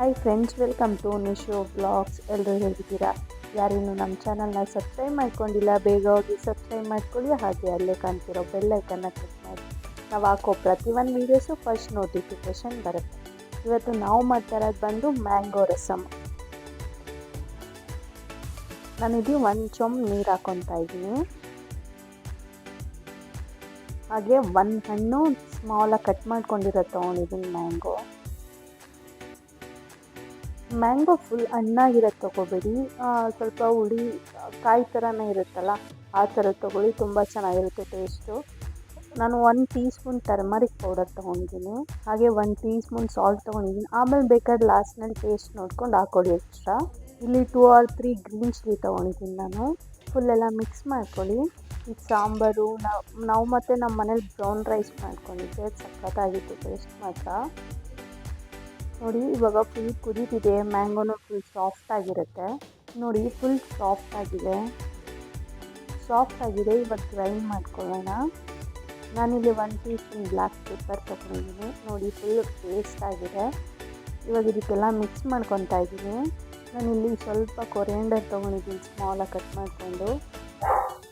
Hi friends, welcome to Nisho blogs. ಎಲ್ಲರೂ ಹೇಗಿದ್ದೀರಾ? ಯಾರೇನು ನಮ್ಮ ಚಾನಲ್ನ ಸಬ್ಸ್ಕ್ರೈಬ್ ಮಾಡ್ಕೊಂಡಿಲ್ಲ, ಬೇಗ ಹೋಗಿ ಸಬ್ಸ್ಕ್ರೈಬ್ ಮಾಡ್ಕೊಳ್ಳಿ. ಹಾಗೆ ಅಲ್ಲೇ ಕಾಣ್ತಿರೋ ಬೆಲ್ ಐಕನ್ನ ಕ್ಲಿಕ್ ಮಾಡಿ. ನಾವು ಹಾಕೋ ಪ್ರತಿಯೊಂದು ವೀಡಿಯೋಸು ಫಸ್ಟ್ ನೋಟಿಫಿಕೇಷನ್ ಬರುತ್ತೆ. ಇವತ್ತು ನಾವು ಮಾಡ್ತಾ ಇರೋದು ಬಂದು ಮ್ಯಾಂಗೋ ರಸಮ್. ನಾನಿದು ಒಂದು ಚೊಂಬು ನೀರು ಹಾಕ್ಕೊತಾ ಇದ್ದೀನಿ. ಹಾಗೆ ಒಂದು ಹಣ್ಣು ಸ್ಮಾಲಾಗಿ ಕಟ್ ಮಾಡ್ಕೊಂಡಿರೋ ತೊಗೊಂಡಿದ್ದೀನಿ ಮ್ಯಾಂಗೋ ಫುಲ್ ಹಣ್ಣಾಗಿರೋದು ತೊಗೋಬೇಡಿ, ಸ್ವಲ್ಪ ಹುಳಿ ಕಾಯಿ ಥರನೇ ಇರುತ್ತಲ್ಲ ಆ ಥರ ತೊಗೊಳ್ಳಿ, ತುಂಬ ಚೆನ್ನಾಗಿರುತ್ತೆ ಟೇಸ್ಟು. ನಾನು 1 ಟೀ ಸ್ಪೂನ್ ಟರ್ಮರಿಕ್ ಪೌಡರ್ ತೊಗೊಂಡಿದ್ದೀನಿ, ಹಾಗೆ 1 ಟೀ ಸ್ಪೂನ್ ಸಾಲ್ಟ್ ತೊಗೊಂಡಿದ್ದೀನಿ. ಆಮೇಲೆ ಬೇಕಾದ್ರೆ ಲಾಸ್ಟ್ನಲ್ಲಿ ಟೇಸ್ಟ್ ನೋಡ್ಕೊಂಡು ಹಾಕ್ಕೊಳ್ಳಿ ಎಕ್ಸ್ಟ್ರಾ. ಇಲ್ಲಿ 2 or 3 ಗ್ರೀನ್ ಚಿಲ್ಲಿ ತೊಗೊಂಡಿದ್ದೀನಿ ನಾನು. ಫುಲ್ಲೆಲ್ಲ ಮಿಕ್ಸ್ ಮಾಡ್ಕೊಳ್ಳಿ. ಈಗ ಸಾಂಬಾರು ನಾವು ಮತ್ತು ನಮ್ಮ ಮನೇಲಿ ಬ್ರೌನ್ ರೈಸ್ ಮಾಡ್ಕೊಂಡಿದ್ದೆ, ಸಖತ್ತಾಗಿತ್ತು ಟೇಸ್ಟ್ ಮಾತ್ರ. ನೋಡಿ, ಇವಾಗ ಫುಲ್ ಕುದೀತಿದೆ, ಮ್ಯಾಂಗೋನು ಫುಲ್ ಸಾಫ್ಟ್ ಆಗಿರುತ್ತೆ. ನೋಡಿ, ಫುಲ್ ಸಾಫ್ಟ್ ಆಗಿದೆ. ಇವಾಗ ಗ್ರೈಂಡ್ ಮಾಡ್ಕೊಳ್ಳೋಣ. ನಾನಿಲ್ಲಿ 1 ಟೀ ಸ್ಪೂನ್ ಬ್ಲ್ಯಾಕ್ ಪೆಪ್ಪರ್ ತೊಗೊಂಡಿದ್ದೀನಿ. ನೋಡಿ, ಫುಲ್ ಪೇಸ್ಟ್ ಆಗಿದೆ. ಇವಾಗ ಇದಕ್ಕೆಲ್ಲ ಮಿಕ್ಸ್ ಮಾಡ್ಕೊತಾ ಇದ್ದೀನಿ. ನಾನಿಲ್ಲಿ ಸ್ವಲ್ಪ ಕೊರಿಯಾಂಡರ್ ತೊಗೊಂಡಿದ್ದೀನಿ, ಸ್ಮಾಲಾಗಿ ಕಟ್ ಮಾಡಿಕೊಂಡು.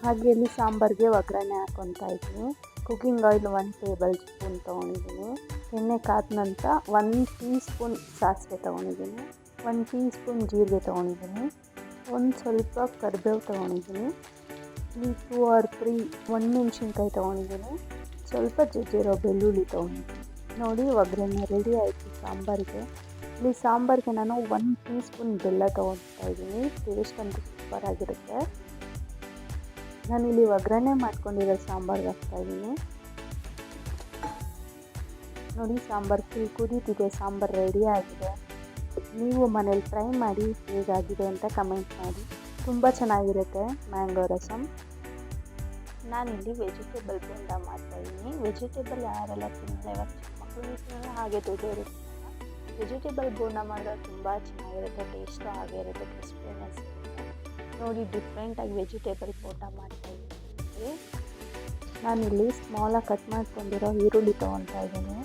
ಹಾಗೆ ಇಲ್ಲಿ ಸಾಂಬಾರಿಗೆ ಒಗ್ಗರಣೆ ಹಾಕ್ಕೊತಾ ಇದ್ದೀನಿ. ಕುಕ್ಕಿಂಗ್ ಆಯಿಲ್ 1 ಟೇಬಲ್ ಸ್ಪೂನ್ ತೊಗೊಂಡಿದ್ದೀನಿ. ಎಣ್ಣೆ ಕಾದ ನಂತರ 1 ಟೀ ಸ್ಪೂನ್ ಸಾಸಿವೆ ತೊಗೊಂಡಿದ್ದೀನಿ, 1 ಟೀ ಸ್ಪೂನ್ ಜೀರಿಗೆ ತೊಗೊಂಡಿದ್ದೀನಿ, ಒಂದು ಸ್ವಲ್ಪ ಕರಿಬೇವು ತೊಗೊಂಡಿದ್ದೀನಿ. ಇಲ್ಲಿ 2 or 3 ಒಣಮೆಣ್ಸಿನ್ಕಾಯಿ ತೊಗೊಂಡಿದ್ದೀನಿ, ಸ್ವಲ್ಪ ಜಜ್ಜಿರೋ ಬೆಳ್ಳುಳ್ಳಿ ತೊಗೊಂಡಿದ್ದೀನಿ. ನೋಡಿ, ಒಗ್ಗರಣೆ ರೆಡಿ ಆಯಿತು ಸಾಂಬಾರಿಗೆ. ಇಲ್ಲಿ ಸಾಂಬಾರಿಗೆ ನಾನು 1 ಟೀ ಸ್ಪೂನ್ ಬೆಲ್ಲ ತೊಗೊಳ್ತಾ ಇದ್ದೀನಿ. ಟೇಸ್ಟ್ ಅಂತೂ ಸೂಪರಾಗಿರುತ್ತೆ. ನಾನಿಲ್ಲಿ ಒಗ್ಗರಣೆ ಮಾಡ್ಕೊಂಡಿರೋ ಸಾಂಬಾರ್ಗೆ ಹಾಕ್ತಾಯಿದ್ದೀನಿ. ನೋಡಿ, ಸಾಂಬಾರು ಫುಲ್ ಕುದೀತಿದೆ, ಸಾಂಬಾರು ರೆಡಿ ಆಗಿದೆ. ನೀವು ಮನೇಲಿ ಟ್ರೈ ಮಾಡಿ ಹೇಗಾಗಿದೆ ಅಂತ ಕಮೆಂಟ್ ಮಾಡಿ. ತುಂಬ ಚೆನ್ನಾಗಿರುತ್ತೆ ಮ್ಯಾಂಗೋ ರಸಮ್. ನಾನಿಲ್ಲಿ ವೆಜಿಟೇಬಲ್ ಬೋಂಡ ಮಾಡ್ತಾಯಿದ್ದೀನಿ. ವೆಜಿಟೇಬಲ್ ಯಾರೆಲ್ಲ ತಿನ್ನಲ್ಲ, ಇವಾಗ ಚಿಕ್ಕ ಮಕ್ಕಳು ತಿನ್ನಲ್ಲ, ಹಾಗೆ ದೊಡ್ಡವರು ತಿನ್ನಲ್ಲ. ವೆಜಿಟೇಬಲ್ ಬೋಂಡ ಮಾಡೋದು ತುಂಬ ಚೆನ್ನಾಗಿರುತ್ತೆ, ಟೇಸ್ಟು ಹಾಗೆ ಇರುತ್ತೆ, ಕ್ರಿಸ್ಪಿನೆಸ್ ಇರುತ್ತೆ. ನೋಡಿ, ಡಿಫ್ರೆಂಟಾಗಿ ವೆಜಿಟೇಬಲ್ ಬೋಂಡ ಮಾಡ್ತಾಯಿದ್ದೀನಿ. ನಾನಿಲ್ಲಿ ಸ್ಮಾಲಾಗಿ ಕಟ್ ಮಾಡ್ಕೊಂಡಿರೋ ಈರುಳ್ಳಿ ತೊಗೊತಾ ಇದ್ದೀನಿ.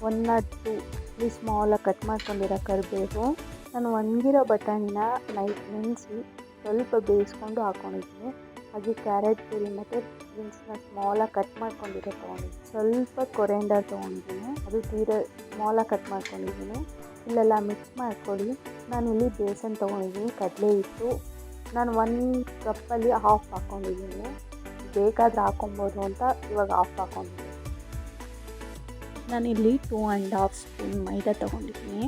1 or 2 ಇಲ್ಲಿ ಸ್ಮಾಲಾಗಿ ಕಟ್ ಮಾಡ್ಕೊಂಡಿರೋ ಕರಿಬೇವು. ನಾನು ಒಣಗಿರೋ ಬಟಾಣಿನ ನೈಟ್ ನೆನೆಸಿ ಸ್ವಲ್ಪ ಬೇಯಿಸ್ಕೊಂಡು ಹಾಕ್ಕೊಂಡಿದ್ದೀನಿ. ಹಾಗೆ ಕ್ಯಾರೆಟ್ ತುರಿ ಮತ್ತು ಬೀನ್ಸ್ನ ಸ್ಮಾಲಾಗಿ ಕಟ್ ಮಾಡ್ಕೊಂಡಿರೋ ತೊಗೊಂಡಿದ್ದೀನಿ. ಸ್ವಲ್ಪ ಕೊರಿಯಾಂಡರ್ ತೊಗೊಂಡಿದ್ದೀನಿ, ಅದು ತೀರಾ ಸ್ಮಾಲಾಗಿ ಕಟ್ ಮಾಡ್ಕೊಂಡಿದ್ದೀನಿ. ಇಲ್ಲೆಲ್ಲ ಮಿಕ್ಸ್ ಮಾಡ್ಕೊಳ್ಳಿ. ನಾನಿಲ್ಲಿ ಬೇಸನ್ ತೊಗೊಂಡಿದ್ದೀನಿ, ಕಡಲೆ ಹಿಟ್ಟು. ನಾನು 1 ಕಪ್ಪಲ್ಲಿ ಹಾಫ್ ಹಾಕ್ಕೊಂಡಿದ್ದೀನಿ. ಬೇಕಾದರೆ ಹಾಕ್ಕೊಬೋದು ಅಂತ ಇವಾಗ ಹಾಫ್ ಹಾಕ್ಕೊಂಡಿದ್ದೀನಿ. ನಾನಿಲ್ಲಿ 2.5 ಸ್ಪೂನ್ ಮೈದಾ ತೊಗೊಂಡಿದ್ದೀನಿ,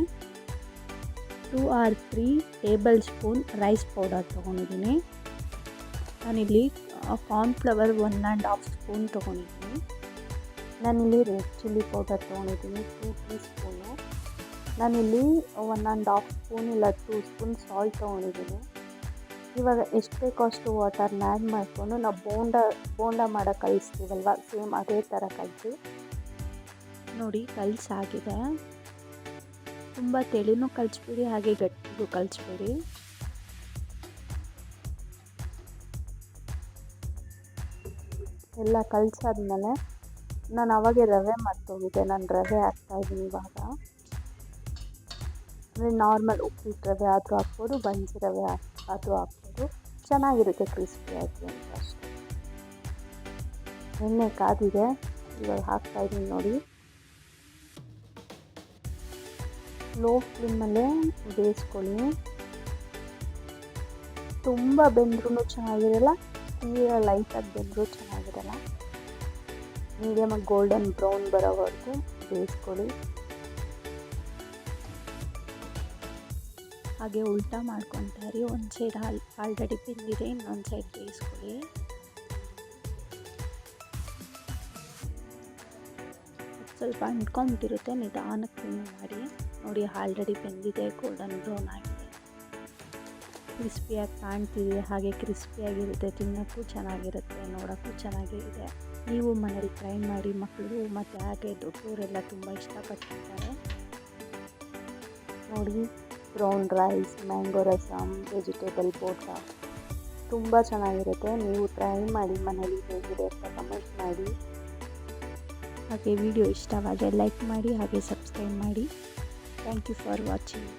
2 or 3 tablespoon rice powder ತೊಗೊಂಡಿದ್ದೀನಿ. ನಾನಿಲ್ಲಿ ಕಾರ್ನ್ಫ್ಲವರ್ 1.5 ಸ್ಪೂನ್ ತೊಗೊಂಡಿದ್ದೀನಿ. ನಾನಿಲ್ಲಿ ರೆಡ್ ಚಿಲ್ಲಿ ಪೌಡರ್ ತೊಗೊಂಡಿದ್ದೀನಿ 2 ಟೀ ಸ್ಪೂನು. ನಾನಿಲ್ಲಿ 1.5 ಸ್ಪೂನ್ ಇಲ್ಲ 2 ಸ್ಪೂನ್ ಸಾಲ್ಟ್ ತೊಗೊಂಡಿದ್ದೀನಿ. ಇವಾಗ ಎಷ್ಟು ಬೇಕೋ ಅಷ್ಟು ವಾಟರ್ನ ಆ್ಯಡ್ ಮಾಡಿಕೊಂಡು ನಾವು ಬೋಂಡ ಮಾಡೋ ಕಲಿಸ್ತೀವಲ್ವ, ಸೇಮ್ ಅದೇ ಥರ ಕಲಿಸಿ. ನೋಡಿ, ಕಲಸಾಗಿದೆ. ತುಂಬ ತೆಳುನೂ ಕಲಿಸ್ಬೇಡಿ, ಹಾಗೆ ಗಟ್ಟಿಗೂ ಕಲಿಸ್ಬೇಡಿ. ಎಲ್ಲ ಕಲಸಾದ್ಮೇಲೆ ನಾನು ಅವಾಗೆ ರವೆ ಮರ್ತೋಗಿದ್ದೆ, ನಾನು ರವೆ ಹಾಕ್ತಾಯಿದ್ದೀನಿ ಇವಾಗ. ಅಂದರೆ ನಾರ್ಮಲ್ ಉಪ್ಪಿಟ್ಟು ರವೆ ಆದರೂ ಹಾಕ್ಬೋದು, ಬನ್ಸಿ ರವೆ ಆದರೂ ಹಾಕ್ಬೋದು, ಚೆನ್ನಾಗಿರುತ್ತೆ ಕ್ರಿಸ್ಪಿಯಾಗಿ ಅಂತ ಅಷ್ಟೇ. ಎಣ್ಣೆ ಕಾದಿದೆ, ಇವಾಗ ಹಾಕ್ತಾಯಿದ್ದೀನಿ. ನೋಡಿ, ಲೋ ಫ್ಲೇಮಲ್ಲೇ ಬೇಯಿಸ್ಕೊಳ್ಳಿ. ತುಂಬ ಬೆಂದ್ರೂ ಚೆನ್ನಾಗಿರಲ್ಲ, ತೀರಾ ಲೈಟಾಗಿ ಬೆಂದರೂ ಚೆನ್ನಾಗಿರಲ್ಲ. ಮೀಡಿಯಮಾಗಿ ಗೋಲ್ಡನ್ ಬ್ರೌನ್ ಬರೋವರೆಗೂ ಬೇಯಿಸ್ಕೊಳ್ಳಿ. ಹಾಗೆ ಉಲ್ಟಾ ಮಾಡ್ಕೊತಾರೆ. ಒಂದು ಸೈಡ್ ಆಲ್ರೆಡಿ ಬೆಂದಿದೆ, ಇನ್ನೊಂದು ಸೈಡ್ ಬೇಯಿಸ್ಕೊಳ್ಳಿ. ಸ್ವಲ್ಪ ಅಂಟ್ಕೊಂಬಿಟ್ಟಿರುತ್ತೆ, ನಿಧಾನಕ್ಕೆ ರಿಮೂವ್ ಮಾಡಿ. ನೋಡಿ, ಆಲ್ರೆಡಿ ಬೆಂದಿದೆ, ಗೋಲ್ಡನ್ ಬ್ರೌನ್ ಆಗಿದೆ, ಕ್ರಿಸ್ಪಿಯಾಗಿ ಕಾಣ್ತಿದೆ, ಹಾಗೆ ಕ್ರಿಸ್ಪಿಯಾಗಿರುತ್ತೆ, ತಿನ್ನೋಕ್ಕೂ ಚೆನ್ನಾಗಿರುತ್ತೆ, ನೋಡೋಕ್ಕೂ ಚೆನ್ನಾಗಿದೆ. ನೀವು ಮನೇಲಿ ಟ್ರೈ ಮಾಡಿ. ಮಕ್ಕಳು ಮತ್ತು ಹಾಗೆ ದೊಡ್ಡವರೆಲ್ಲ ತುಂಬ ಇಷ್ಟಪಡ್ತಿರ್ತಾರೆ. ನೋಡಿ, brown rice, mango rasam, vegetable bonda ತುಂಬ ಚೆನ್ನಾಗಿರುತ್ತೆ. ನೀವು ಟ್ರೈ ಮಾಡಿ ಮನೇಲಿ, ಹೇಗಿದೆ ಅಂತ ಕಮೆಂಟ್ ಮಾಡಿ. ಹಾಗೆ ವಿಡಿಯೋ ಇಷ್ಟವಾದರೆ ಲೈಕ್ ಮಾಡಿ, ಹಾಗೆ ಸಬ್ಸ್ಕ್ರೈಬ್ ಮಾಡಿ. Thank you for watching.